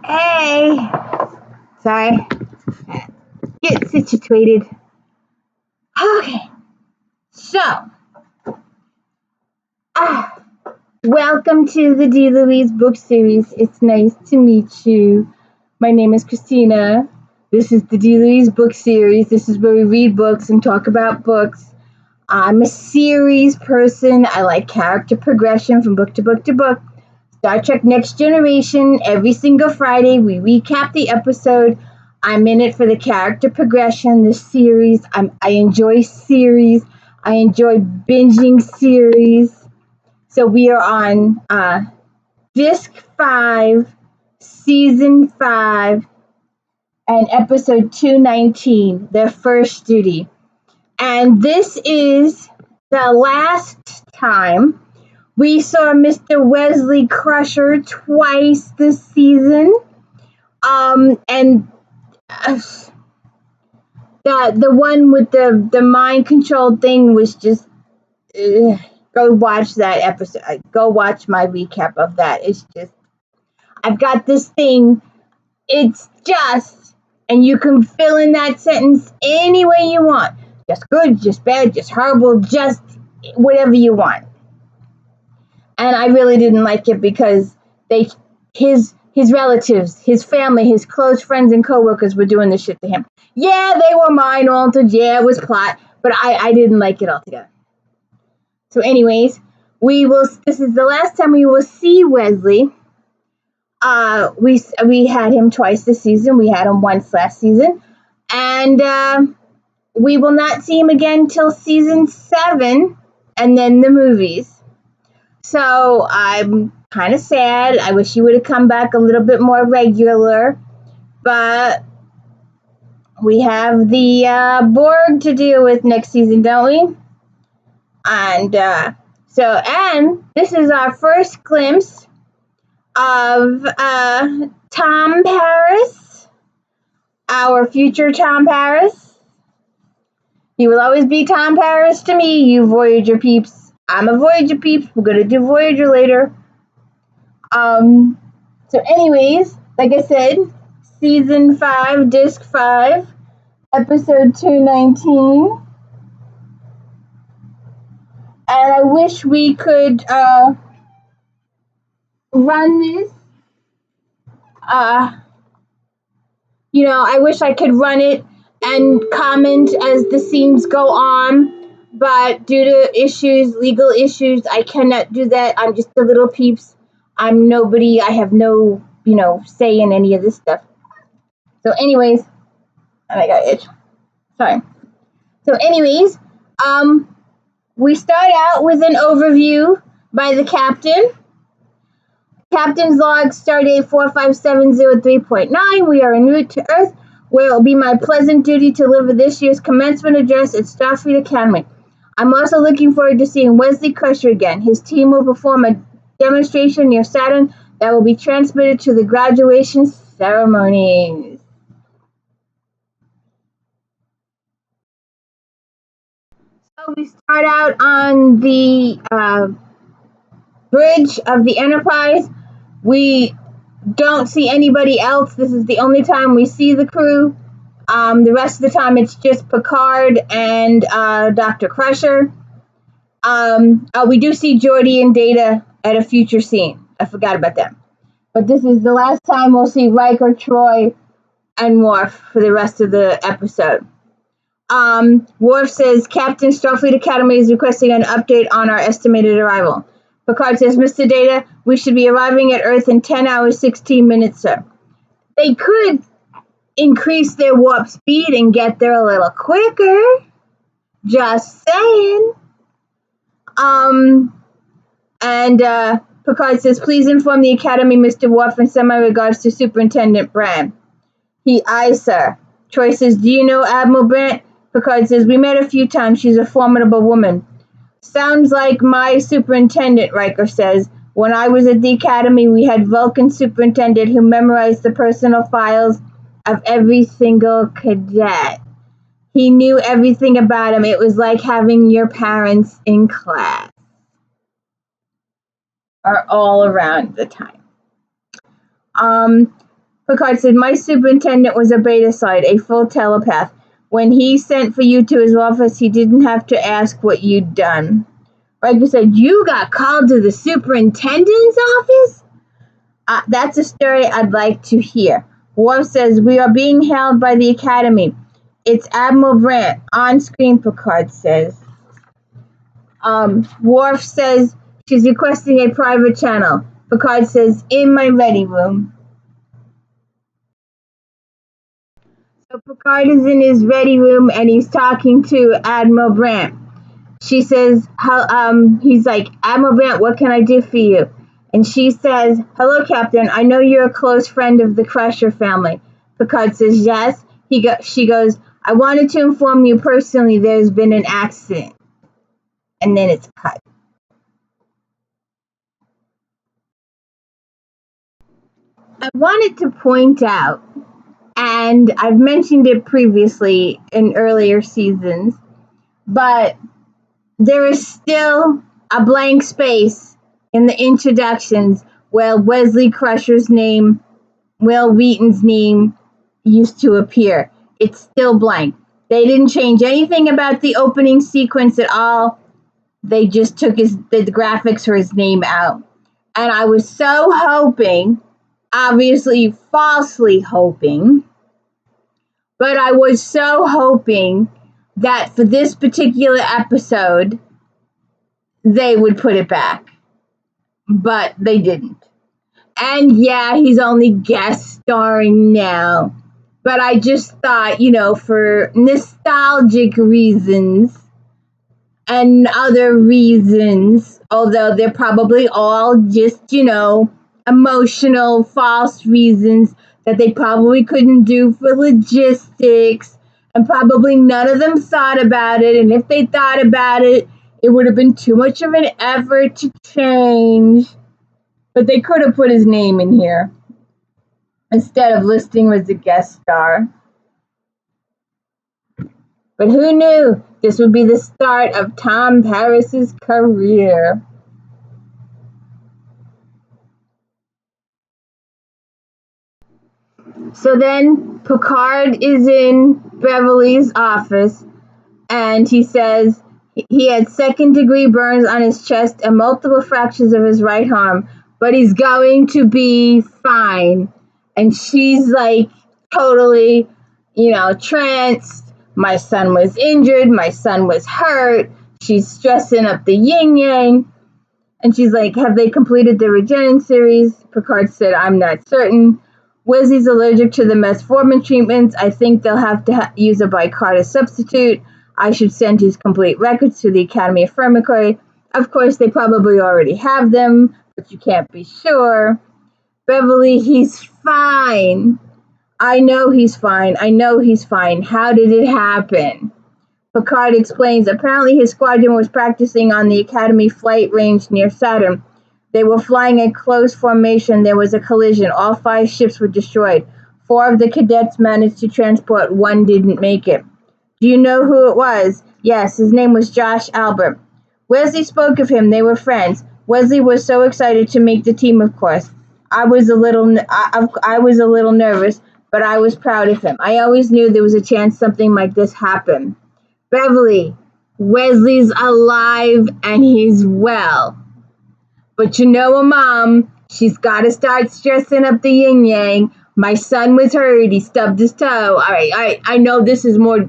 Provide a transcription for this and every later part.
Hey, sorry. Get situated. Okay, so, welcome to the D. Louise book series. It's nice to meet you. My name is Christina. This is the D. Louise book series. This is where we read books and talk about books. I'm a series person. I like character progression from book to book to book. Star Trek Next Generation, every single Friday, we recap the episode. I'm in it for the character progression, the series. I enjoy series. I enjoy binging series. So we are on Disc 5, Season 5, and Episode 219, Their First Duty. And this is the last time we saw Mr. Wesley Crusher twice this season. And the one with the mind control thing was just go watch that episode. Go watch my recap of that. It's just I've got this thing. It's just, and you can fill in that sentence any way you want. Just good, just bad, just horrible, just whatever you want. And I really didn't like it because his relatives, his family, his close friends and coworkers were doing this shit to him. Yeah, they were mind altered. Yeah, it was plot, but I didn't like it altogether. So, anyways, this is the last time we will see Wesley. We had him twice this season. We had him once last season, and we will not see him again till season 7, and then the movies. So I'm kind of sad. I wish he would have come back a little bit more regular, but we have the Borg to deal with next season, don't we? And and this is our first glimpse of Tom Paris, our future Tom Paris. He will always be Tom Paris to me, you Voyager peeps. I'm a Voyager peeps. We're going to do Voyager later. So anyways, like I said, Season 5, Disc 5, Episode 219. And I wish we could run this. I wish I could run it and comment as the scenes go on. But due to legal issues, I cannot do that. I'm just a little peeps. I'm nobody. I have no, say in any of this stuff. So anyways, and I got itch. Sorry. So anyways, we start out with an overview by the captain. Captain's log, stardate 45703.9. We are en route to Earth, where it will be my pleasant duty to deliver this year's commencement address at Starfleet Academy. I'm also looking forward to seeing Wesley Crusher again. His team will perform a demonstration near Saturn that will be transmitted to the graduation ceremonies. So we start out on the bridge of the Enterprise. We don't see anybody else. This is the only time we see the crew. The rest of the time it's just Picard and Dr. Crusher. We do see Geordi and Data at a future scene. I forgot about them. But this is the last time we'll see Riker, Troy, and Worf for the rest of the episode. Worf says, Captain, Starfleet Academy is requesting an update on our estimated arrival. Picard says, Mr. Data, we should be arriving at Earth in 10 hours, 16 minutes, sir. They could increase their warp speed and get there a little quicker. Just saying. And Picard says, please inform the Academy, Mr. Worf, and send my regards to Superintendent Brand. He eyes her. Troy says, do you know Admiral Brandt? Picard says, we met a few times. She's a formidable woman. Sounds like my superintendent, Riker says. When I was at the Academy, we had Vulcan superintendent who memorized the personal files of every single cadet. He knew everything about him. It was like having your parents in class. Or all around the time. Picard said, my superintendent was a beta site, a full telepath. When he sent for you to his office, he didn't have to ask what you'd done. Riker said, you got called to the superintendent's office? That's a story I'd like to hear. Worf says, we are being held by the Academy. It's Admiral Brandt. On screen, Picard says. Worf says, she's requesting a private channel. Picard says, in my ready room. So Picard is in his ready room and he's talking to Admiral Brandt. She says, he's like, Admiral Brandt, what can I do for you? And she says, hello, Captain. I know you're a close friend of the Crusher family. Picard says, yes. She goes, I wanted to inform you personally there's been an accident. And then it's cut. I wanted to point out, and I've mentioned it previously in earlier seasons, but there is still a blank space in the introductions where Wesley Crusher's name, Will Wheaton's name used to appear. It's still blank. They didn't change anything about the opening sequence at all. They just took the graphics for his name out. And I was so hoping, obviously falsely hoping, but I was so hoping that for this particular episode, they would put it back. But they didn't. And yeah, he's only guest starring now. But I just thought, for nostalgic reasons and other reasons, although they're probably all just, emotional, false reasons that they probably couldn't do for logistics, and probably none of them thought about it. And if they thought about it, it would have been too much of an effort to change. But they could have put his name in here instead of listing him as a guest star. But who knew this would be the start of Tom Paris's career? So then Picard is in Beverly's office, and he says he had second-degree burns on his chest and multiple fractures of his right arm, but he's going to be fine. And she's like totally, tranced. My son was injured. My son was hurt. She's stressing up the yin-yang. And she's like, have they completed the Regeneron series? Picard said, I'm not certain. Wesley's allergic to the metformin treatments. I think they'll have to use a bicarta substitute. I should send his complete records to the Academy of Pharmacy. Of course, they probably already have them, but you can't be sure. Beverly, he's fine. I know he's fine. How did it happen? Picard explains, apparently his squadron was practicing on the Academy flight range near Saturn. They were flying in close formation. There was a collision. All 5 ships were destroyed. 4 of the cadets managed to transport. 1 didn't make it. Do you know who it was? Yes, his name was Josh Albert. Wesley spoke of him. They were friends. Wesley was so excited to make the team, of course. I was a little nervous, but I was proud of him. I always knew there was a chance something like this happened. Beverly, Wesley's alive and he's well. But Mom, she's got to start stressing up the yin-yang. My son was hurt. He stubbed his toe. All right, I know this is more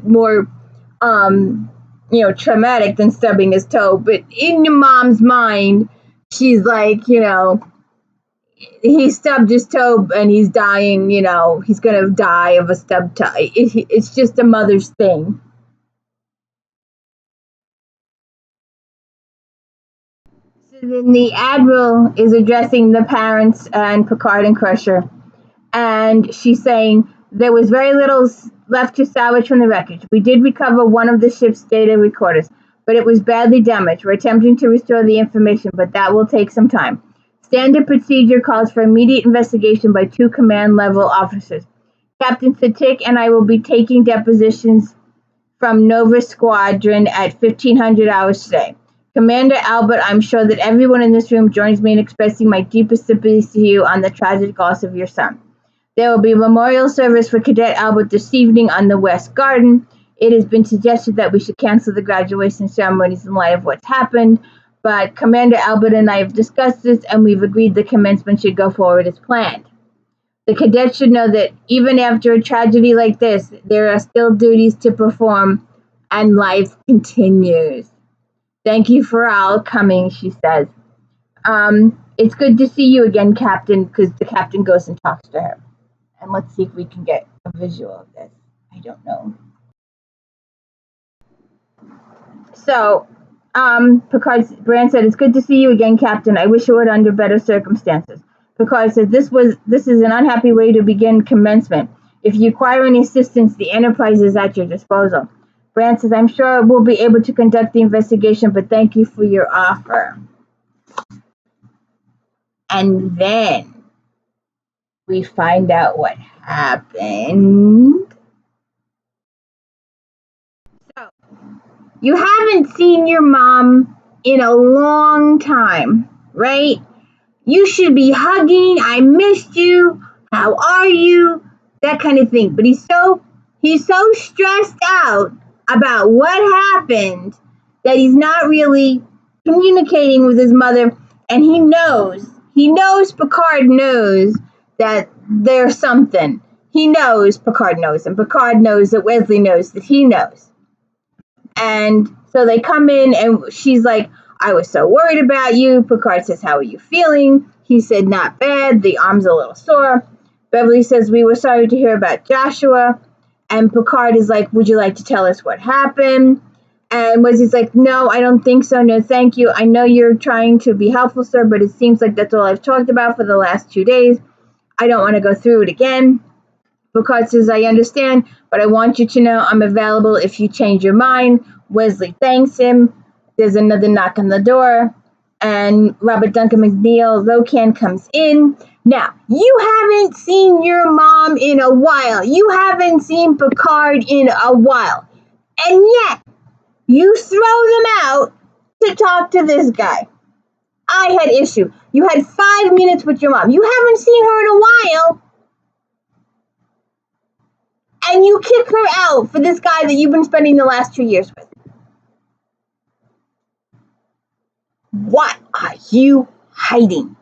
traumatic than stubbing his toe. But in your mom's mind, she's like, he stubbed his toe and he's dying. He's going to die of a stubbed toe. It's just a mother's thing. So then the Admiral is addressing the parents and Picard and Crusher. And she's saying, there was very little left to salvage from the wreckage. We did recover one of the ship's data recorders, but it was badly damaged. We're attempting to restore the information, but that will take some time. Standard procedure calls for immediate investigation by 2 command-level officers. Captain Satik and I will be taking depositions from Nova Squadron at 1500 hours today. Commander Albert, I'm sure that everyone in this room joins me in expressing my deepest sympathies to you on the tragic loss of your son. There will be a memorial service for Cadet Albert this evening on the West Garden. It has been suggested that we should cancel the graduation ceremonies in light of what's happened, but Commander Albert and I have discussed this, and we've agreed the commencement should go forward as planned. The cadets should know that even after a tragedy like this, there are still duties to perform, and life continues. Thank you for all coming, she says. It's good to see you again, Captain, because the captain goes and talks to her. And let's see if we can get a visual of this. I don't know. So, Brand said, "It's good to see you again, Captain. I wish it were under better circumstances." Picard said, "This is an unhappy way to begin commencement. If you require any assistance, the Enterprise is at your disposal." Brand says, "I'm sure we'll be able to conduct the investigation, but thank you for your offer." And then we find out what happened. So, you haven't seen your mom in a long time, right? You should be hugging, "I missed you, how are you?" That kind of thing. But he's so stressed out about what happened that he's not really communicating with his mother, and he knows Picard knows that there's something. He knows Picard knows, and Picard knows that Wesley knows that he knows. And so they come in, and she's like, "I was so worried about you." Picard says, "How are you feeling?" He said, "Not bad. The arm's a little sore." Beverly says, "We were sorry to hear about Joshua." And Picard is like, "Would you like to tell us what happened?" And Wesley's like, "No, I don't think so. No, thank you. I know you're trying to be helpful, sir, but it seems like that's all I've talked about for the last 2 days. I don't want to go through it again." Picard says, "I understand, but I want you to know I'm available if you change your mind." Wesley thanks him. There's another knock on the door, and Robert Duncan McNeil Locan comes in. "Now, you haven't seen your mom in a while. You haven't seen Picard in a while. And yet, you throw them out to talk to this guy. I had issue. You had 5 minutes with your mom. You haven't seen her in a while. And you kick her out for this guy that you've been spending the last 2 years with. What are you hiding?"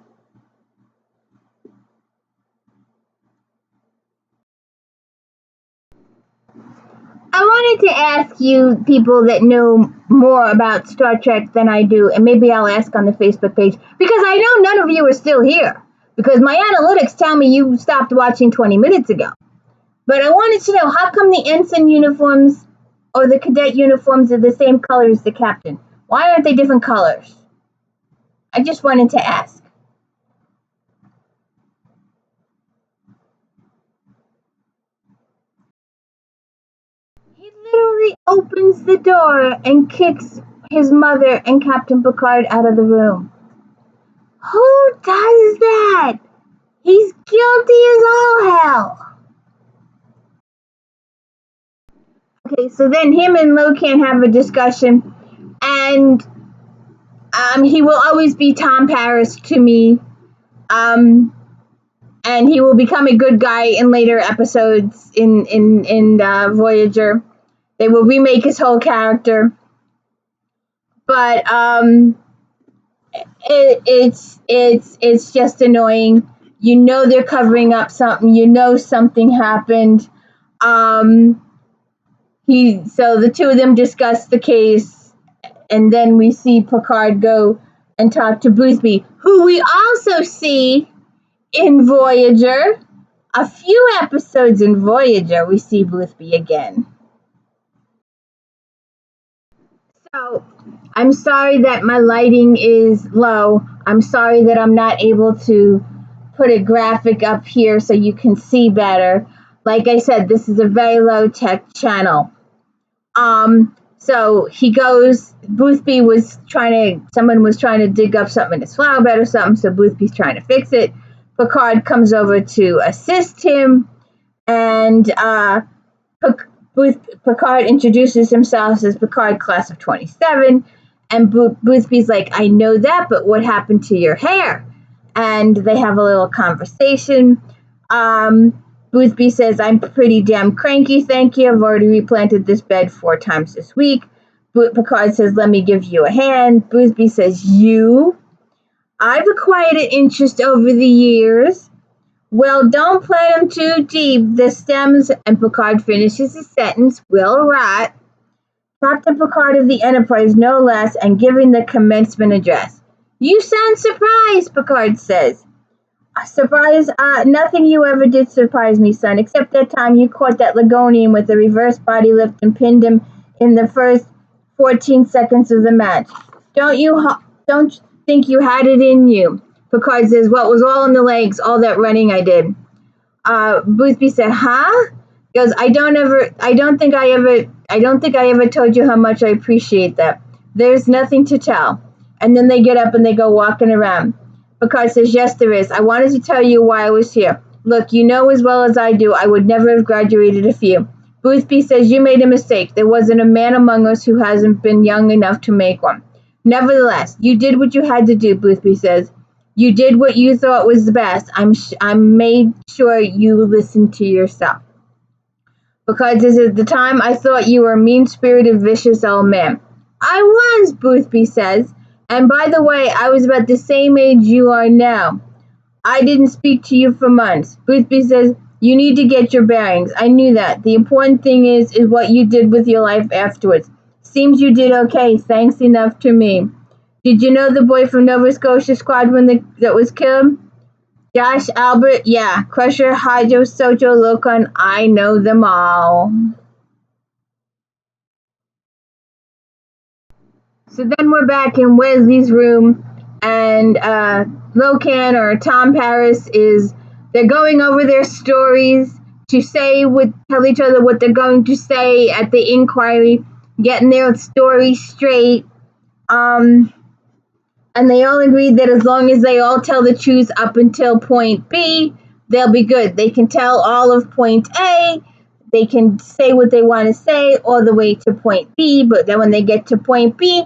I wanted to ask you, people that know more about Star Trek than I do, and maybe I'll ask on the Facebook page, because I know none of you are still here, because my analytics tell me you stopped watching 20 minutes ago. But I wanted to know, how come the ensign uniforms or the cadet uniforms are the same color as the captain? Why aren't they different colors? I just wanted to ask. He literally opens the door and kicks his mother and Captain Picard out of the room. Who does that? He's guilty as all hell. Okay, so then him and Locan have a discussion, and he will always be Tom Paris to me, and he will become a good guy in later episodes in Voyager. They will remake his whole character, but it's just annoying. You know they're covering up something. You know something happened. So the two of them discuss the case, and then we see Picard go and talk to Boothby, who we also see in Voyager. A few episodes in Voyager, we see Boothby again. So, I'm sorry that my lighting is low. I'm sorry that I'm not able to put a graphic up here so you can see better. Like I said, this is a very low tech channel. So he goes, someone was trying to dig up something in his flower bed or something, so Boothby's trying to fix it. Picard comes over to assist him, and Picard introduces himself as Picard, class of 27, and Boothby's like, "I know that, but what happened to your hair?" And they have a little conversation. Boothby says, I'm pretty damn cranky, thank you. I've already replanted this bed 4 times this week. Picard says, let me give you a hand. Boothby says, you? I've acquired an interest over the years. Well, don't plant them too deep. The stems, and Picard finishes his sentence, will rot. Captain Picard of the Enterprise, no less, and giving the commencement address. You sound surprised, Picard says. Surprise? Nothing you ever did surprise me, son, except that time you caught that Ligonian with a reverse body lift and pinned him in the first 14 seconds of the match. Don't think you had it in you. Picard says, what was all in the legs, all that running I did. Boothby said, huh? He goes, I don't think I ever told you how much I appreciate that. There's nothing to tell. And then they get up and they go walking around. Picard says, yes, there is. I wanted to tell you why I was here. Look, you know as well as I do, I would never have graduated if you. Boothby says, you made a mistake. There wasn't a man among us who hasn't been young enough to make one. Nevertheless, you did what you had to do, Boothby says. You did what you thought was the best. I made sure you listened to yourself. Because this is the time I thought you were a mean-spirited, vicious old man. I was, Boothby says. And by the way, I was about the same age you are now. I didn't speak to you for months. Boothby says, you need to get your bearings. I knew that. The important thing is what you did with your life afterwards. Seems you did okay, thanks enough to me. Did you know the boy from Nova Scotia Squadron that was killed? Josh, Albert, yeah. Crusher, Hydro, Sojo, Locon, I know them all. So then we're back in Wesley's room, and Locan or Tom Paris they're going over their stories to tell each other what they're going to say at the inquiry, getting their story straight. And they all agreed that as long as they all tell the truth up until point B, they'll be good. They can tell all of point A, they can say what they want to say all the way to point B, but then when they get to point B,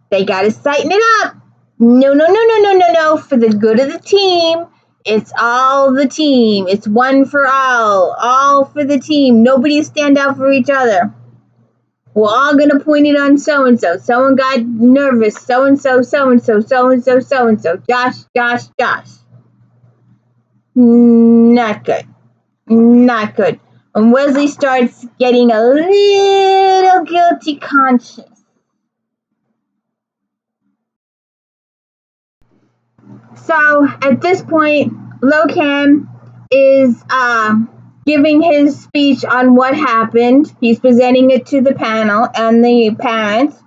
they got to tighten it up. No, for the good of the team. It's all the team. It's one for all for the team. Nobody stand out for each other. We're all going to point it on so-and-so. Someone got nervous. So-and-so, so-and-so, so-and-so, so-and-so. Josh. Not good. When Wesley starts getting a little guilty conscious. So at this point, Locan is giving his speech on what happened. He's presenting it to the panel and the parents.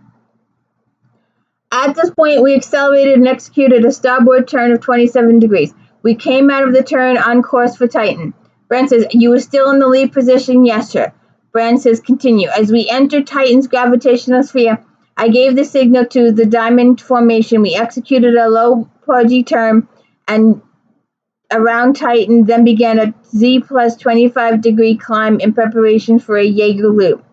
At this point, we accelerated and executed a starboard turn of 27 degrees. We came out of the turn on course for Titan. Brand says, you were still in the lead position? Yes, sir. Brand says, continue. As we entered Titan's gravitational sphere, I gave the signal to the diamond formation. We executed a low pudgy turn and around Titan, then began a Z plus 25 degree climb in preparation for a Jaeger loop.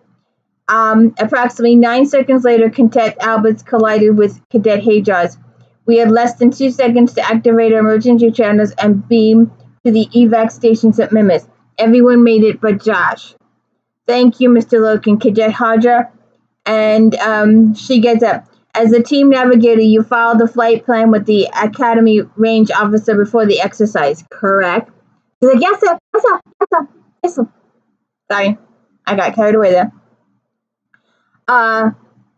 Approximately 9 seconds later, Cadet Alberts collided with Cadet Hajar's. We had less than 2 seconds to activate our emergency channels and beam to the evac stations at Mimis. Everyone made it but Josh. Thank you, Mr. Loken. Cadet Hajar. And she gets up. As a team navigator, you followed the flight plan with the Academy range officer before the exercise, correct? She's like, yes, sir. Sorry, I got carried away there.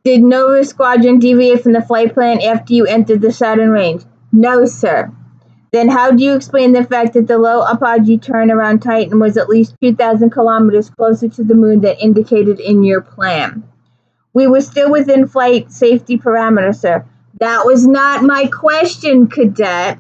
Did Nova Squadron deviate from the flight plan after you entered the Saturn range? No, sir. Then how do you explain the fact that the low apogee turn around Titan was at least 2,000 kilometers closer to the moon than indicated in your plan? We were still within flight safety parameters, sir. That was not my question, Cadet.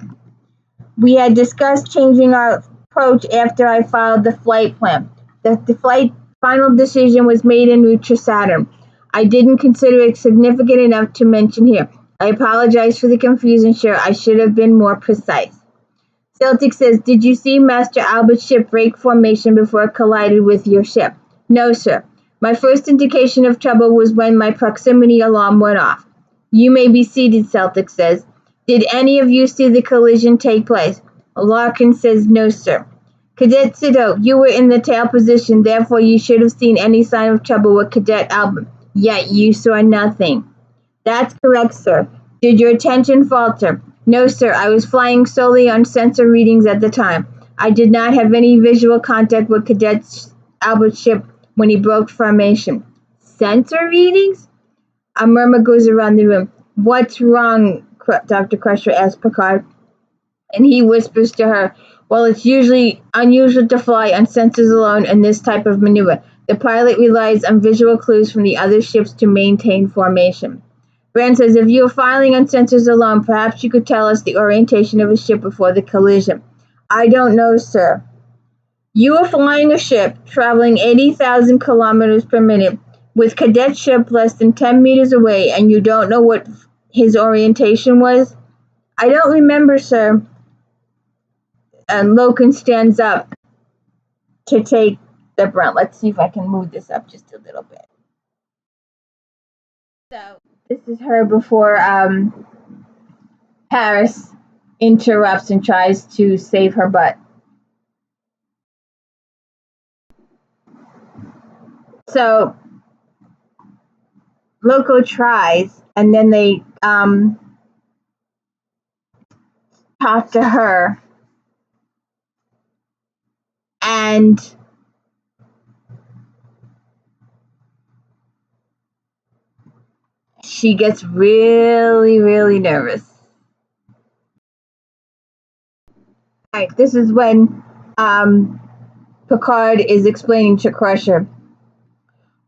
We had discussed changing our approach after I filed the flight plan. The flight final decision was made in Saturn. I didn't consider it significant enough to mention here. I apologize for the confusion, sir. I should have been more precise. Celtic says, did you see Master Albert's ship break formation before it collided with your ship? No, sir. My first indication of trouble was when my proximity alarm went off. You may be seated, Celtic says. Did any of you see the collision take place? Larkin says, no, sir. Cadet Sido, you were in the tail position, therefore you should have seen any sign of trouble with Cadet Albert, yet you saw nothing. That's correct, sir. Did your attention falter? No, sir. I was flying solely on sensor readings at the time. I did not have any visual contact with Cadet Albert's ship when he broke formation. Sensor readings? A murmur goes around the room. What's wrong? Dr. Crusher asks Picard, and he whispers to her, well, it's usually unusual to fly on sensors alone in this type of maneuver. The pilot relies on visual clues from the other ships to maintain formation. Brand says, if you are flying on sensors alone, perhaps you could tell us the orientation of a ship before the collision. I don't know, sir. You are flying a ship traveling 80,000 kilometers per minute with Cadet ship less than 10 meters away, and you don't know what his orientation was? I don't remember, sir. And Loken stands up to take the brunt. Let's see if I can move this up just a little bit. So this is her before Paris interrupts and tries to save her butt. So Loco tries, and then they talk to her, and she gets really, really nervous. All right, this is when Picard is explaining to Crusher.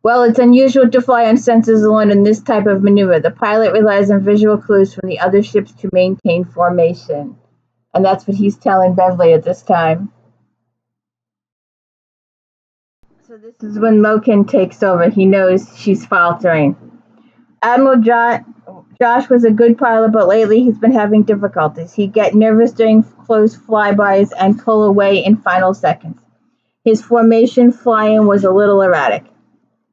Well, it's unusual to fly on sensors alone in this type of maneuver. The pilot relies on visual clues from the other ships to maintain formation. And that's what he's telling Wesley at this time. So this is when Loken takes over. He knows she's faltering. Admiral Josh was a good pilot, but lately he's been having difficulties. He'd get nervous during close flybys and pull away in final seconds. His formation flying was a little erratic.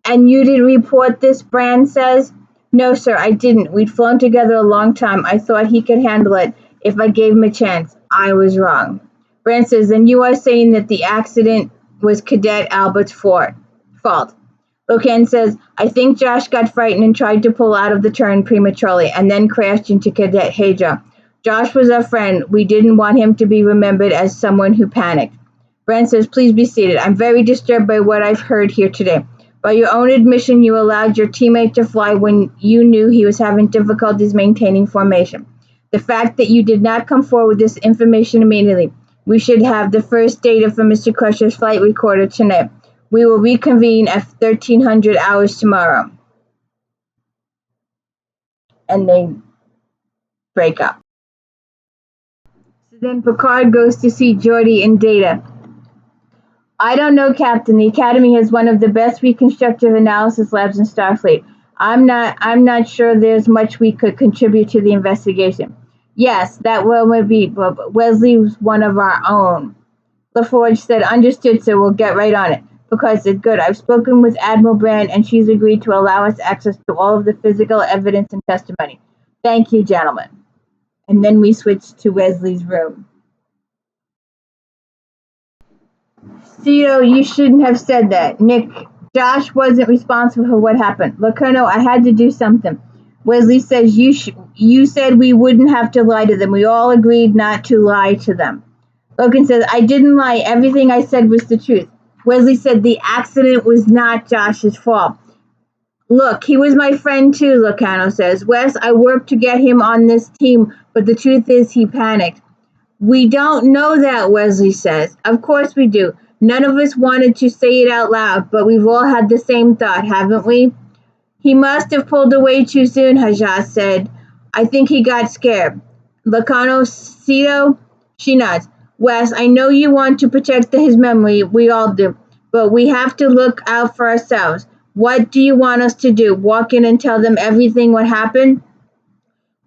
And you didn't report this, Brand says? No, sir, I didn't. We'd flown together a long time. I thought he could handle it if I gave him a chance. I was wrong. Brand says, then you are saying that the accident was Cadet Albert's fault. Loken says, I think Josh got frightened and tried to pull out of the turn prematurely and then crashed into Cadet Hadra. Josh was our friend. We didn't want him to be remembered as someone who panicked. Brand says, please be seated. I'm very disturbed by what I've heard here today. By your own admission, you allowed your teammate to fly when you knew he was having difficulties maintaining formation. The fact that you did not come forward with this information immediately. We should have the first data from Mr. Crusher's flight recorder tonight. We will reconvene at 1300 hours tomorrow. And they break up. So then Picard goes to see Geordi and Data. I don't know, Captain. The Academy has one of the best reconstructive analysis labs in Starfleet. I'm not sure there's much we could contribute to the investigation. Yes, that would be, but Wesley's one of our own. LaForge said, understood, sir. We'll get right on it. Picard said, good. I've spoken with Admiral Brand, and she's agreed to allow us access to all of the physical evidence and testimony. Thank you, gentlemen. And then we switch to Wesley's room. Cito, you shouldn't have said that. Nick, Josh wasn't responsible for what happened. Look, Colonel, I had to do something. Wesley says you said we wouldn't have to lie to them. We all agreed not to lie to them. Logan says, I didn't lie. Everything I said was the truth. Wesley said the accident was not Josh's fault. Look, he was my friend too, Locano says. Wes, I worked to get him on this team, but the truth is he panicked. We don't know that, Wesley says. Of course we do. None of us wanted to say it out loud, but we've all had the same thought, haven't we? He must have pulled away too soon, Hajjah said. I think he got scared. Locano, Cito? She nods. Wes, I know you want to protect his memory. We all do. But we have to look out for ourselves. What do you want us to do? Walk in and tell them everything what happened?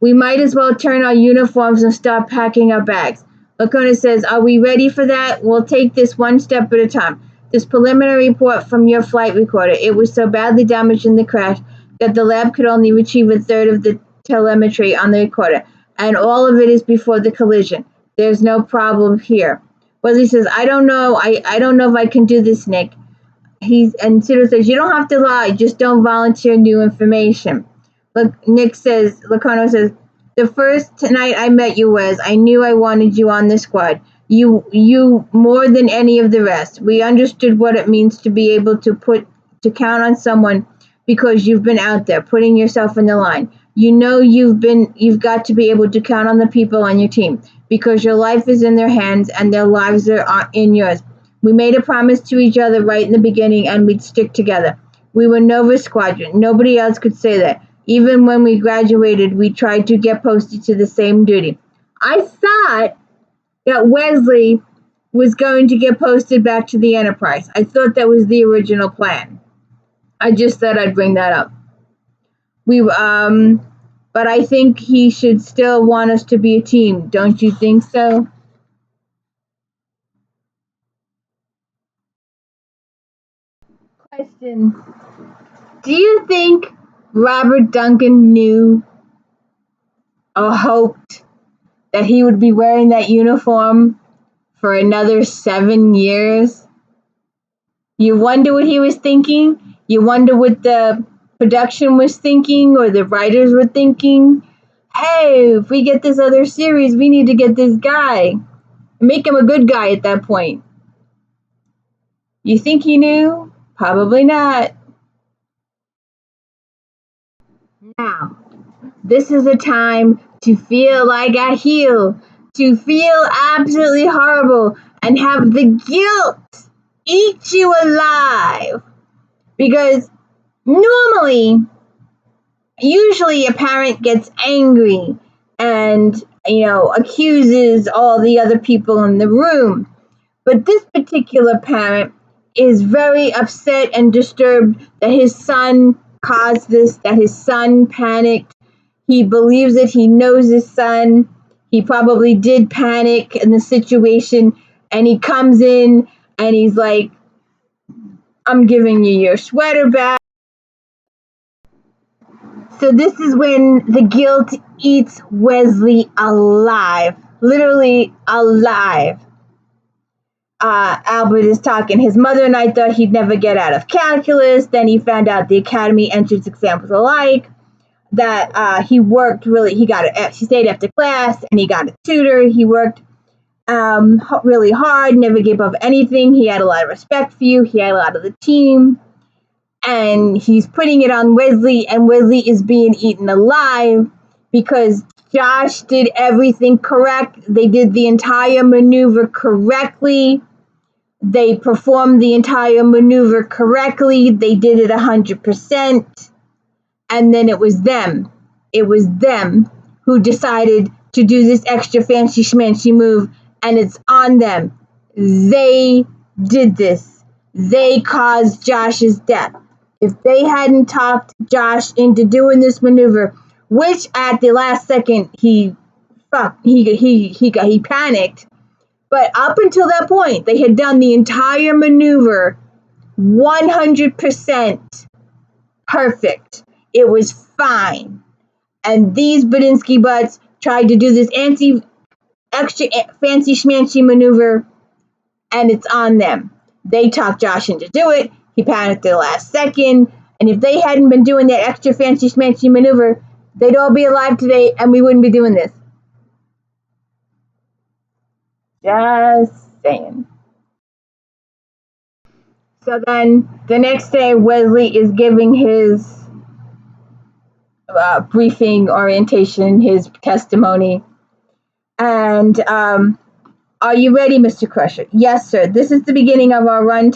We might as well turn our uniforms and start packing our bags. Lacona says, are we ready for that? We'll take this one step at a time. This preliminary report from your flight recorder. It was so badly damaged in the crash that the lab could only retrieve a third of the telemetry on the recorder. And all of it is before the collision. There's no problem here. Wesley says, I don't know. I don't know if I can do this, Nick. And Sudo says, you don't have to lie. Just don't volunteer new information. Look, Locarno says, the first night I met you, Wes, I knew I wanted you on the squad. You more than any of the rest. We understood what it means to be able to count on someone because you've been out there putting yourself in the line. You know you've got to be able to count on the people on your team because your life is in their hands and their lives are in yours. We made a promise to each other right in the beginning and we'd stick together. We were Nova Squadron. Nobody else could say that. Even when we graduated, we tried to get posted to the same duty. I thought that Wesley was going to get posted back to the Enterprise. I thought that was the original plan. I just thought I'd bring that up. But I think he should still want us to be a team. Don't you think so? Question. Do you think Robert Duncan knew or hoped that he would be wearing that uniform for another 7 years? You wonder what he was thinking? You wonder what the production was thinking or the writers were thinking? Hey, if we get this other series, we need to get this guy. Make him a good guy at that point. You think he knew? Probably not. Now, this is a time to feel like a heel, to feel absolutely horrible and have the guilt eat you alive. Because usually a parent gets angry and, accuses all the other people in the room. But this particular parent is very upset and disturbed that his son caused this, that his son panicked. He believes it. He knows his son. He probably did panic in the situation. And he comes in and he's like, I'm giving you your sweater back. So this is when the guilt eats Wesley alive. Literally alive. Albert is talking. His mother and I thought he'd never get out of calculus. Then he found out the academy entrance exam was alike. That he worked really. He stayed after class and he got a tutor. He worked really hard. Never gave up anything. He had a lot of respect for you. He had a lot of the team. And he's putting it on Wesley, and Wesley is being eaten alive because Josh did everything correct. They did the entire maneuver correctly. They performed the entire maneuver correctly. They did it 100%. And then it was them. It was them who decided to do this extra fancy schmancy move, and it's on them. They did this. They caused Josh's death. If they hadn't talked Josh into doing this maneuver, which at the last second he panicked, but up until that point they had done the entire maneuver 100% perfect. It was fine. And these Badinsky butts tried to do this extra fancy schmancy maneuver, and it's on them. They talked Josh into do it. He panicked at the last second. And if they hadn't been doing that extra fancy schmancy maneuver, they'd all be alive today and we wouldn't be doing this. Just saying. So then the next day, Wesley is giving his briefing, orientation, his testimony. And are you ready, Mr. Crusher? Yes, sir. This is the beginning of our run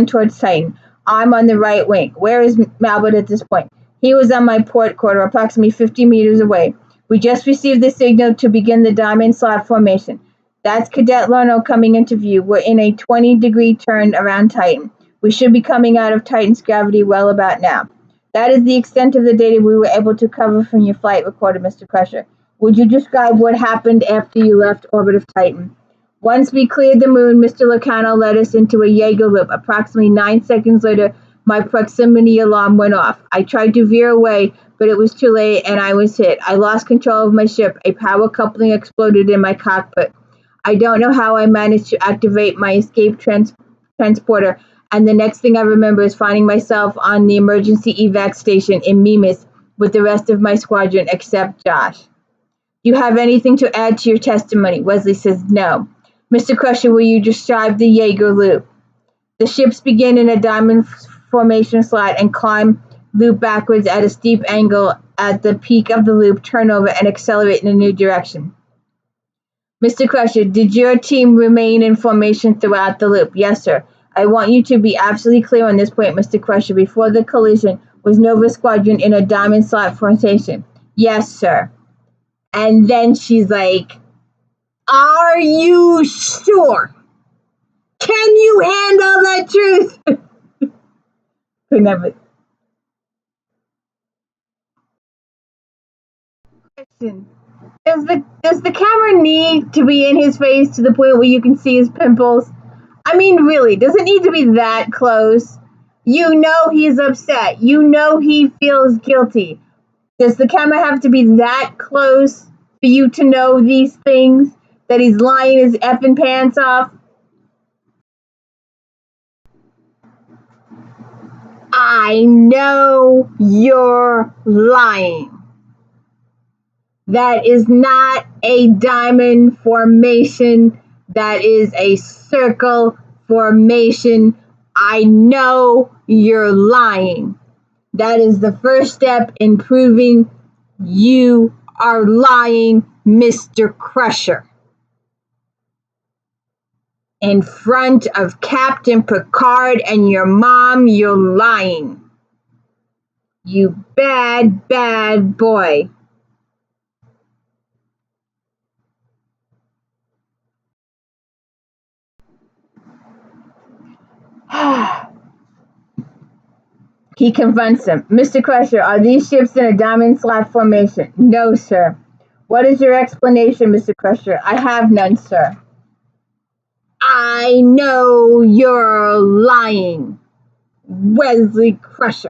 towards Titan. I'm on the right wing. Where is Malbert at this point? He was on my port quarter, approximately 50 meters away. We just received the signal to begin the diamond slot formation. That's Cadet Lerno coming into view. We're in a 20-degree turn around Titan. We should be coming out of Titan's gravity well about now. That is the extent of the data we were able to cover from your flight recorder, Mr. Crusher. Would you describe what happened after you left orbit of Titan? Once we cleared the moon, Mr. Locano led us into a Jaeger loop. Approximately 9 seconds later, my proximity alarm went off. I tried to veer away, but it was too late and I was hit. I lost control of my ship. A power coupling exploded in my cockpit. I don't know how I managed to activate my escape transporter, and the next thing I remember is finding myself on the emergency evac station in Mimas with the rest of my squadron except Josh. Do you have anything to add to your testimony? Wesley says no. Mr. Crusher, will you describe the Jaeger loop? The ships begin in a diamond formation slide and climb loop backwards at a steep angle. At the peak of the loop, turn over and accelerate in a new direction. Mr. Crusher, did your team remain in formation throughout the loop? Yes, sir. I want you to be absolutely clear on this point, Mr. Crusher. Before the collision, was Nova Squadron in a diamond slot formation? Yes, sir. And then she's like, are you sure? Can you handle that truth? Could never. Question. Does the camera need to be in his face to the point where you can see his pimples? I mean, really, does it need to be that close? You know he's upset. You know he feels guilty. Does the camera have to be that close for you to know these things? That he's lying his effing pants off? I know you're lying. That is not a diamond formation. That is a circle formation. I know you're lying. That is the first step in proving you are lying, Mr. Crusher. In front of Captain Picard and your mom, you're lying. You bad, bad boy. He confronts him. Mr. Crusher, are these ships in a diamond slot formation? No, sir. What is your explanation, Mr. Crusher? I have none, sir. I know you're lying, Wesley Crusher.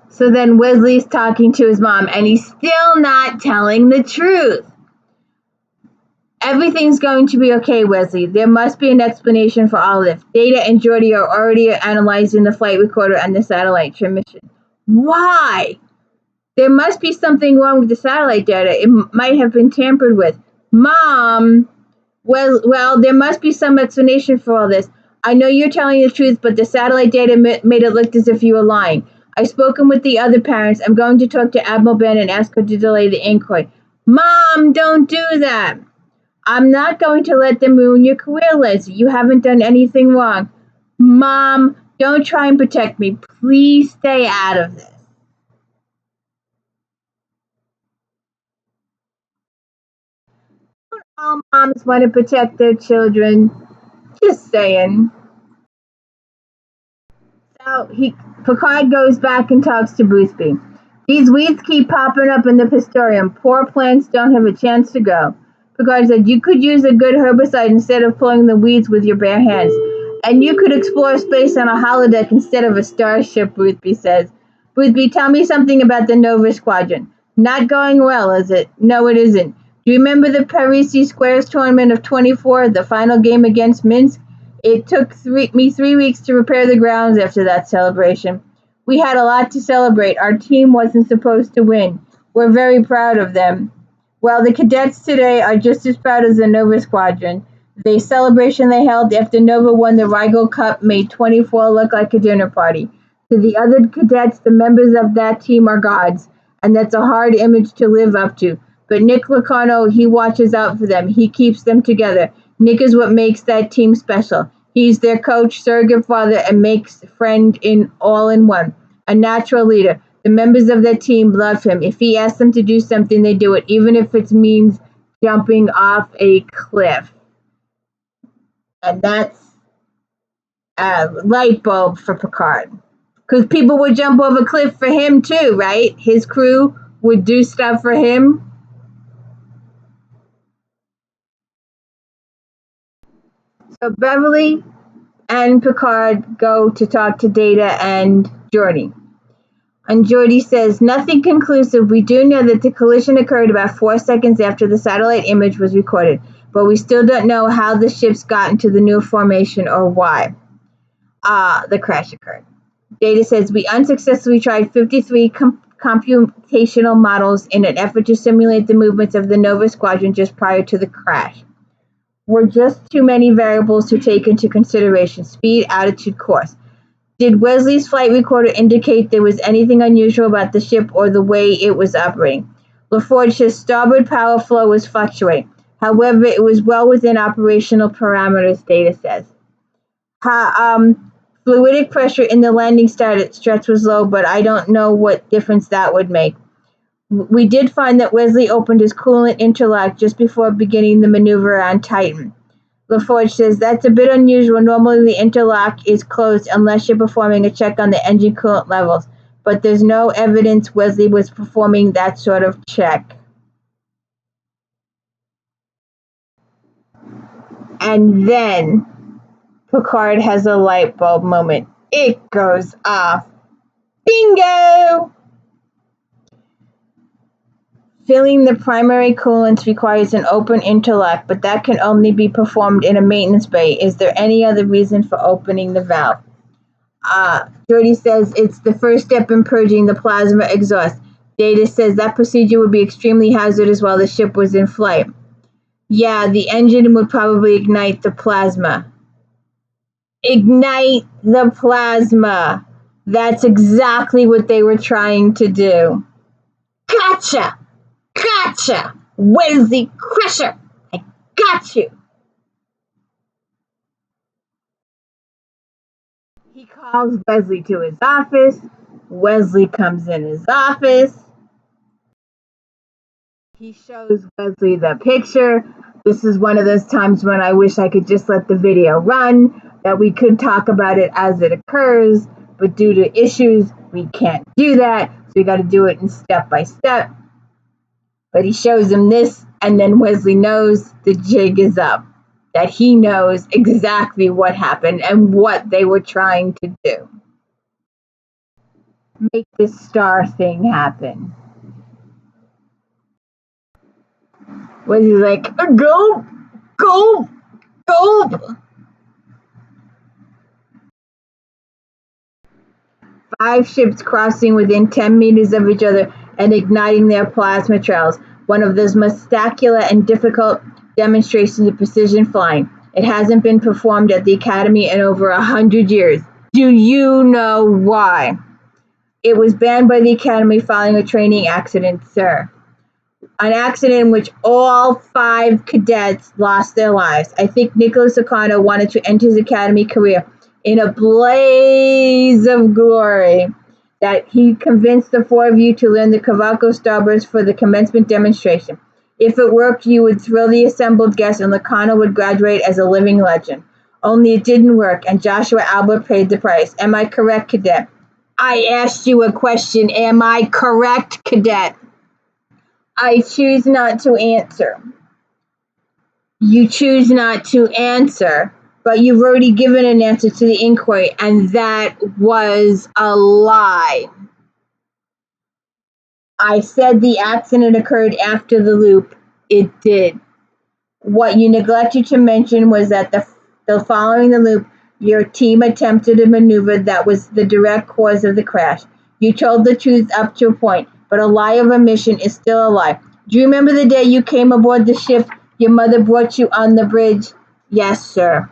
So then Wesley's talking to his mom, and he's still not telling the truth. Everything's going to be okay, Wesley. There must be an explanation for all this. Data and Geordi are already analyzing the flight recorder and the satellite transmission. Why? There must be something wrong with the satellite data. It might have been tampered with. Mom, well, there must be some explanation for all this. I know you're telling the truth, but the satellite data made it look as if you were lying. I've spoken with the other parents. I'm going to talk to Admiral Ben and ask her to delay the inquiry. Mom, don't do that. I'm not going to let them ruin your career, Leslie. You haven't done anything wrong. Mom, don't try and protect me. Please stay out of this. All moms want to protect their children. Just saying. So Picard goes back and talks to Boothby. These weeds keep popping up in the Pistorium. Poor plants don't have a chance to go. Picard said, you could use a good herbicide instead of pulling the weeds with your bare hands. And you could explore space on a holodeck instead of a starship, Boothby says. Boothby, tell me something about the Nova Squadron. Not going well, is it? No, it isn't. Do you remember the Parisi Squares tournament of 24, the final game against Minsk? It took me 3 weeks to repair the grounds after that celebration. We had a lot to celebrate. Our team wasn't supposed to win. We're very proud of them. Well, the cadets today are just as proud as the Nova Squadron. The celebration they held after Nova won the Rigel Cup made 24 look like a dinner party. To the other cadets, the members of that team are gods, and that's a hard image to live up to. But Nick Locarno, he watches out for them. He keeps them together. Nick is what makes that team special. He's their coach, surrogate father, and makes friend in all in one. A natural leader. The members of that team love him. If he asks them to do something, they do it, even if it means jumping off a cliff. And that's a light bulb for Picard. Because people would jump over a cliff for him too, right? His crew would do stuff for him. So Beverly and Picard go to talk to Data and Geordi. And Geordie says, nothing conclusive. We do know that the collision occurred about 4 seconds after the satellite image was recorded, but we still don't know how the ships got into the new formation or why the crash occurred. Data says, we unsuccessfully tried 53 computational models in an effort to simulate the movements of the Nova Squadron just prior to the crash. Were just too many variables to take into consideration: speed, altitude, course. Did Wesley's flight recorder indicate there was anything unusual about the ship or the way it was operating? LaForge says starboard power flow was fluctuating. However, it was well within operational parameters, Data says. Fluidic pressure in the landing stretch was low, but I don't know what difference that would make. We did find that Wesley opened his coolant interlock just before beginning the maneuver on Titan. LaForge says that's a bit unusual. Normally the interlock is closed unless you're performing a check on the engine coolant levels, but there's no evidence Wesley was performing that sort of check. And then Picard has a light bulb moment. It goes off. Bingo! Filling the primary coolant requires an open interlock, but that can only be performed in a maintenance bay. Is there any other reason for opening the valve? Geordie says it's the first step in purging the plasma exhaust. Data says that procedure would be extremely hazardous while the ship was in flight. Yeah, the engine would probably ignite the plasma. Ignite the plasma! That's exactly what they were trying to do. Gotcha! Gotcha! Wesley Crusher! I got you! He calls Wesley to his office. Wesley comes in his office. He shows Wesley the picture. This is one of those times when I wish I could just let the video run, that we could talk about it as it occurs, but due to issues, we can't do that, so we got to do it in step by step. But he shows him this, and then Wesley knows the jig is up, that he knows exactly what happened and what they were trying to do. Make this star thing happen. Wesley's like, go, go, go. 5 ships crossing within 10 meters of each other and igniting their plasma trails. One of those most spectacular and difficult demonstrations of precision flying. It hasn't been performed at the Academy in over 100 years. Do you know why? It was banned by the Academy following a training accident, sir. An accident in which all 5 cadets lost their lives. I think Nicholas Ocano wanted to end his Academy career in a blaze of glory, that he convinced the 4 of you to learn the Cavalco starburst for the commencement demonstration. If it worked, you would thrill the assembled guests and Lacano would graduate as a living legend. Only it didn't work, and Joshua Albert paid the price. Am I correct, cadet? I asked you a question. Am I correct, cadet? I choose not to answer. You choose not to answer, but you've already given an answer to the inquiry, and that was a lie. I said the accident occurred after the loop. It did. What you neglected to mention was that the following the loop, your team attempted a maneuver that was the direct cause of the crash. You told the truth up to a point, but a lie of omission is still a lie. Do you remember the day you came aboard the ship? Your mother brought you on the bridge? Yes, sir.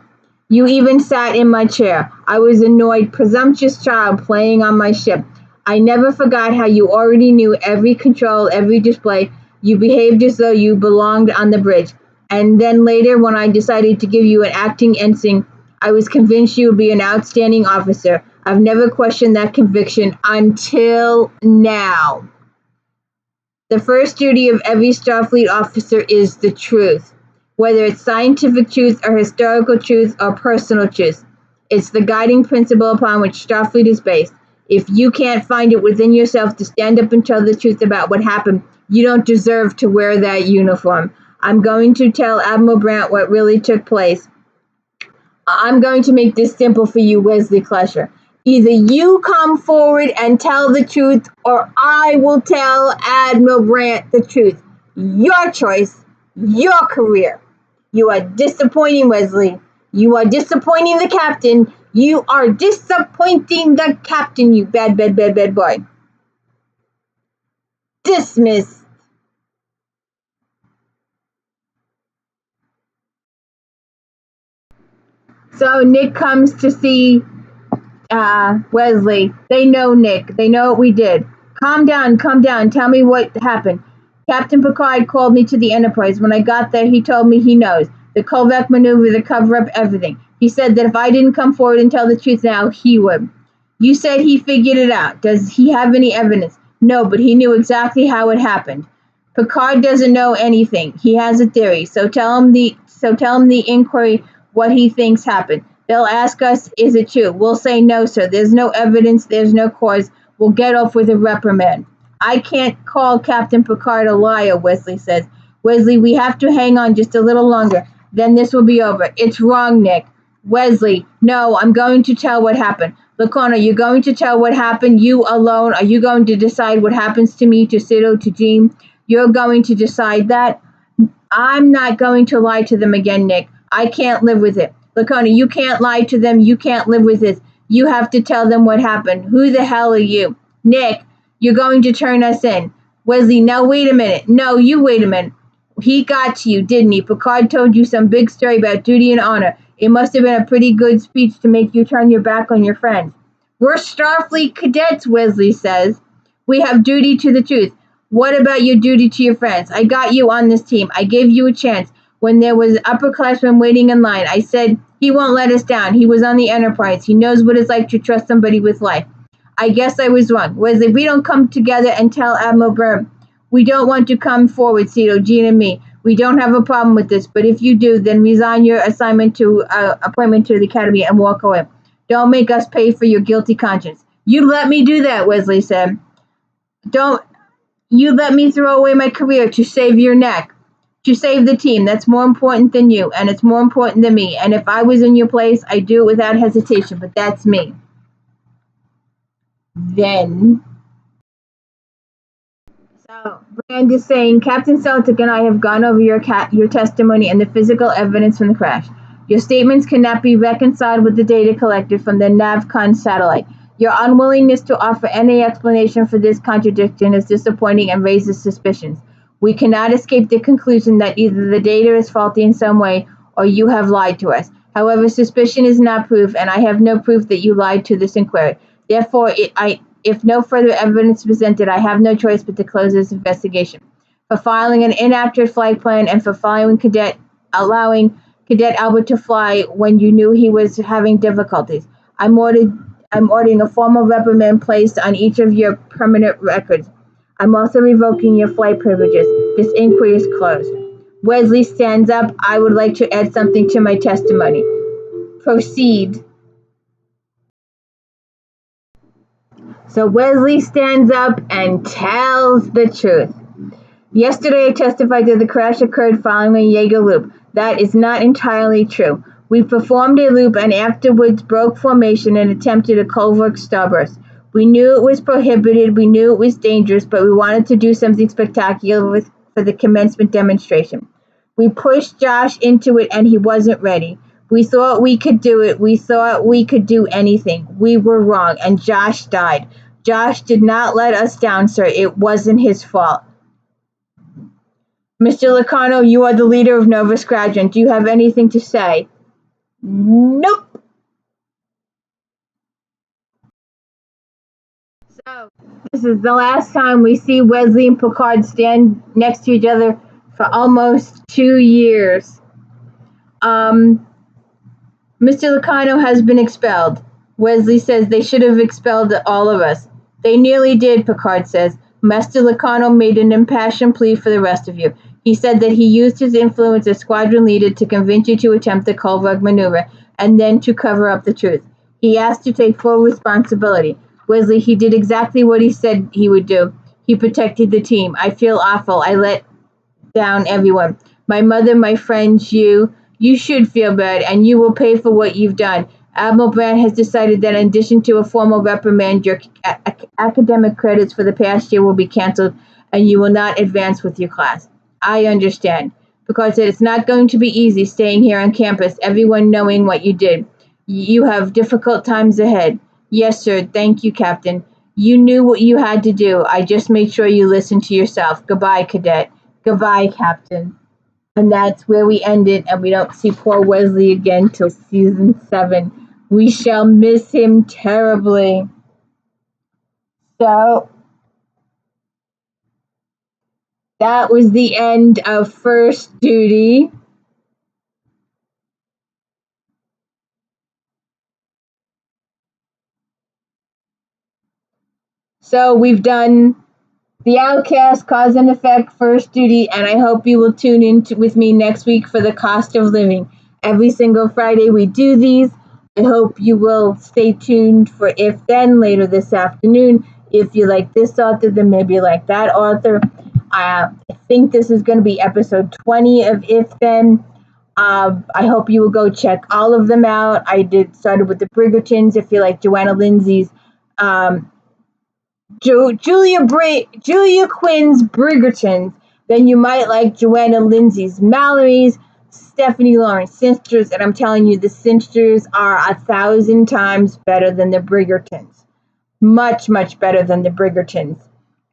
You even sat in my chair. I was an annoyed, presumptuous child playing on my ship. I never forgot how you already knew every control, every display. You behaved as though you belonged on the bridge. And then later, when I decided to give you an acting ensign, I was convinced you would be an outstanding officer. I've never questioned that conviction until now. The first duty of every Starfleet officer is the truth, whether it's scientific truth or historical truth or personal truth. It's the guiding principle upon which Starfleet is based. If you can't find it within yourself to stand up and tell the truth about what happened, you don't deserve to wear that uniform. I'm going to tell Admiral Brandt what really took place. I'm going to make this simple for you, Wesley Crusher. Either you come forward and tell the truth, or I will tell Admiral Brandt the truth. Your choice, your career. You are disappointing, Wesley. You are disappointing the captain. You are disappointing the captain, you bad, bad, bad, bad boy. Dismissed. So Nick comes to see Wesley. They know Nick. They know what we did. Calm down, calm down. Tell me what happened. Captain Picard called me to the Enterprise. When I got there, he told me he knows. The Kovac maneuver to cover up everything. He said that if I didn't come forward and tell the truth now, he would. You said he figured it out. Does he have any evidence? No, but he knew exactly how it happened. Picard doesn't know anything. He has a theory. So tell him the inquiry what he thinks happened. They'll ask us, is it true? We'll say no, sir. There's no evidence. There's no cause. We'll get off with a reprimand. I can't call Captain Picard a liar, Wesley says. Wesley, we have to hang on just a little longer. Then this will be over. It's wrong, Nick. Wesley, no, I'm going to tell what happened. Lacona, you're going to tell what happened. You alone. Are you going to decide what happens to me, to Sido, to Jean? You're going to decide that? I'm not going to lie to them again, Nick. I can't live with it. Lacona, you can't lie to them. You can't live with this. You have to tell them what happened. Who the hell are you? Nick, you're going to turn us in. Wesley, no, wait a minute. No, you wait a minute. He got to you, didn't he? Picard told you some big story about duty and honor. It must have been a pretty good speech to make you turn your back on your friends. We're Starfleet cadets, Wesley says. We have duty to the truth. What about your duty to your friends? I got you on this team. I gave you a chance. When there was upperclassmen waiting in line, I said, he won't let us down. He was on the Enterprise. He knows what it's like to trust somebody with life. I guess I was wrong. Wesley, we don't come together and tell Admiral Byrne. We don't want to come forward, Cito, Jean, and me. We don't have a problem with this, but if you do, then resign your assignment to appointment to the Academy and walk away. Don't make us pay for your guilty conscience. You let me do that, Wesley said. Don't you let me throw away my career to save your neck, to save the team. That's more important than you, and it's more important than me. And if I was in your place, I'd do it without hesitation, but that's me. Then So, Brand is saying, Captain Celtic and I have gone over your testimony and the physical evidence from the crash. Your statements cannot be reconciled with the data collected from the NavCon satellite. Your unwillingness to offer any explanation for this contradiction is disappointing and raises suspicions. We cannot escape the conclusion that either the data is faulty in some way or you have lied to us. However, suspicion is not proof, and I have no proof that you lied to this inquiry. Therefore, if no further evidence is presented, I have no choice but to close this investigation. For filing an inaccurate flight plan and for allowing Cadet Albert to fly when you knew he was having difficulties, I'm ordering a formal reprimand placed on each of your permanent records. I'm also revoking your flight privileges. This inquiry is closed. Wesley stands up. I would like to add something to my testimony. Proceed. So Wesley stands up and tells the truth. Yesterday I testified that the crash occurred following a Jaeger loop. That is not entirely true. We performed a loop and afterwards broke formation and attempted a Culverc starburst. We knew it was prohibited, we knew it was dangerous, but we wanted to do something spectacular for the commencement demonstration. We pushed Josh into it and he wasn't ready. We thought we could do it. We thought we could do anything. We were wrong, and Josh died. Josh did not let us down, sir. It wasn't his fault. Mr. Lacano, you are the leader of Nova Squadron. Do you have anything to say? Nope. So, this is the last time we see Wesley and Picard stand next to each other for almost 2 years. Mr. Lacano has been expelled. Wesley says they should have expelled all of us. They nearly did, Picard says. Master Lacano made an impassioned plea for the rest of you. He said that he used his influence as squadron leader to convince you to attempt the Kulvug maneuver and then to cover up the truth. He asked to take full responsibility. Wesley, he did exactly what he said he would do. He protected the team. I feel awful. I let down everyone. My mother, my friends, you. You should feel bad, and you will pay for what you've done. Admiral Brand has decided that in addition to a formal reprimand, your academic credits for the past year will be canceled and you will not advance with your class. I understand, because it's not going to be easy staying here on campus, everyone knowing what you did. You have difficult times ahead. Yes, sir. Thank you, Captain. You knew what you had to do. I just made sure you listened to yourself. Goodbye, Cadet. Goodbye, Captain. And that's where we end it, and we don't see poor Wesley again till season 7. We shall miss him terribly. So that was the end of First Duty. So we've done The Outcast, Cause and Effect, First Duty, and I hope you will tune in with me next week for the Cost of Living. Every single Friday we do these. I hope you will stay tuned for If Then later this afternoon. If you like this author, then maybe you like that author. I think this is going to be episode 20 of If Then. I hope you will go check all of them out. I started with the Bridgertons. If you like Joanna Lindsay's Julia Quinn's Bridgertons, then you might like Joanna Lindsay's Mallory's, Stephanie Lawrence Sisters, and I'm telling you, the Sisters are 1,000 times better than the Bridgertons. Much, much better than the Bridgertons.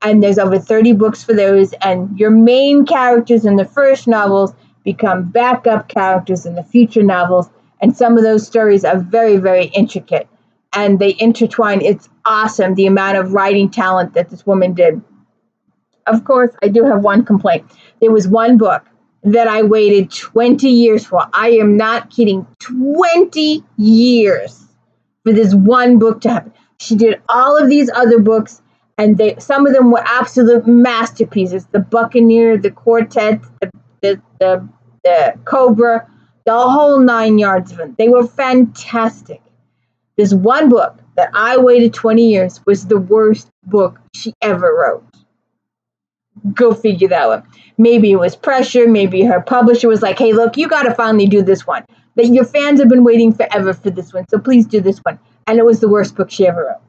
And there's over 30 books for those, and your main characters in the first novels become backup characters in the future novels, and some of those stories are very, very intricate. And they intertwine. It's awesome, the amount of writing talent that this woman did. Of course, I do have one complaint. There was one book that I waited 20 years for. I am not kidding. 20 years for this one book to happen. She did all of these other books, and some of them were absolute masterpieces. The Buccaneer, the Quartet, the Cobra, the whole 9 yards of them. They were fantastic. This one book that I waited 20 years was the worst book she ever wrote. Go figure that one. Maybe it was pressure. Maybe her publisher was like, hey, look, you got to finally do this one. That your fans have been waiting forever for this one, so please do this one. And it was the worst book she ever wrote.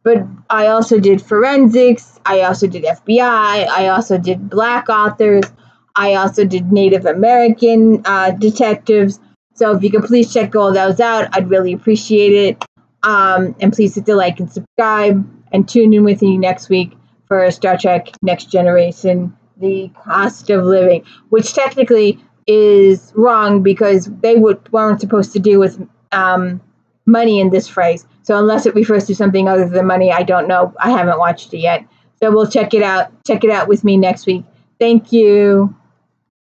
But I also did forensics. I also did FBI. I also did Black authors. I also did Native American detectives. So if you could please check all those out, I'd really appreciate it. And please hit the like and subscribe, and tune in with me next week for Star Trek Next Generation, The Cost of Living, which technically is wrong because they weren't supposed to deal with money in this phrase. So unless it refers to something other than money, I don't know. I haven't watched it yet. So we'll check it out. Check it out with me next week. Thank you.